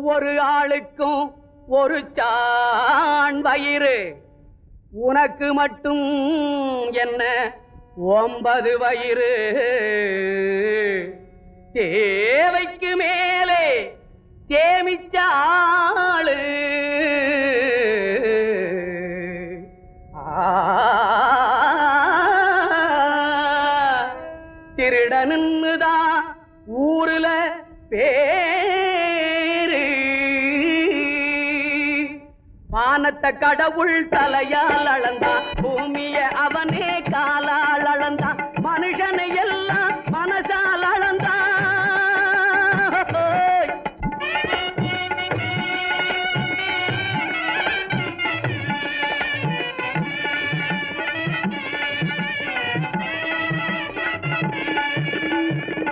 ஒவ்வொரு ஆளுக்கும் ஒரு சான் வயிறு, உனக்கு மட்டும் என்ன 9 வயிறு. தேவைக்கு மேலே சேமிச்ச ஆளு திருடனுதான் ஊருல பேரு. வானத்த கடவுள் தலையால் அளந்தான், பூமிய அவனே காலால் அளந்தான், மனுஷனை எல்லாம் மனசால் அளந்தான்.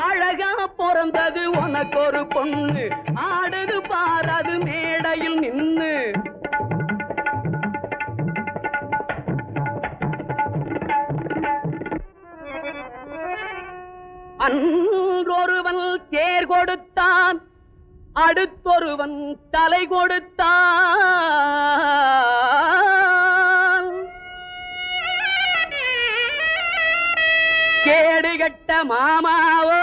அழகா பிறந்தது உனக்கு ஒரு பொண்ணு, ஆடுது பாராது மேடையில் நின்னு. அன்றொருவன் தேர் கொடுத்தான், அடுத்தொருவன் தலை கொடுத்தான். கேடுகட்ட மாமாவோ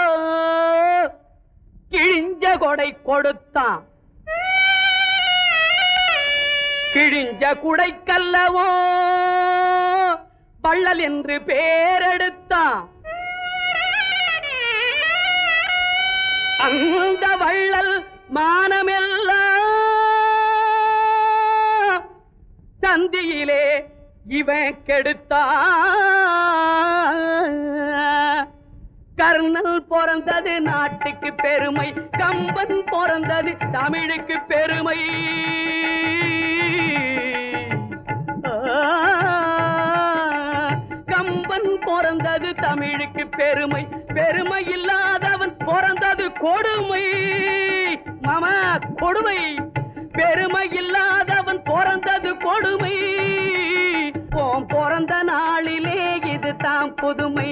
கிழிஞ்ச கொடை கொடுத்தான், கிழிஞ்ச குடைக்கல்லவோ வள்ளல் என்று பேரெடுத்தான். அந்த வள்ளல் மானமெல்லாம் சந்தியிலே இவன் கெடுத்தான். கர்ணன் பிறந்தது நாட்டுக்கு பெருமை, கம்பன் பிறந்தது தமிழுக்கு பெருமை. கம்பன் பிறந்தது தமிழுக்கு பெருமை, பெருமை இல்லாதவன் பிறந்தது கொடுமை. மாமா கொடுமை, பெருமை இல்லாதவன் பிறந்தது கொடுமை. பிறந்த நாளிலே இது தான் புதுமை.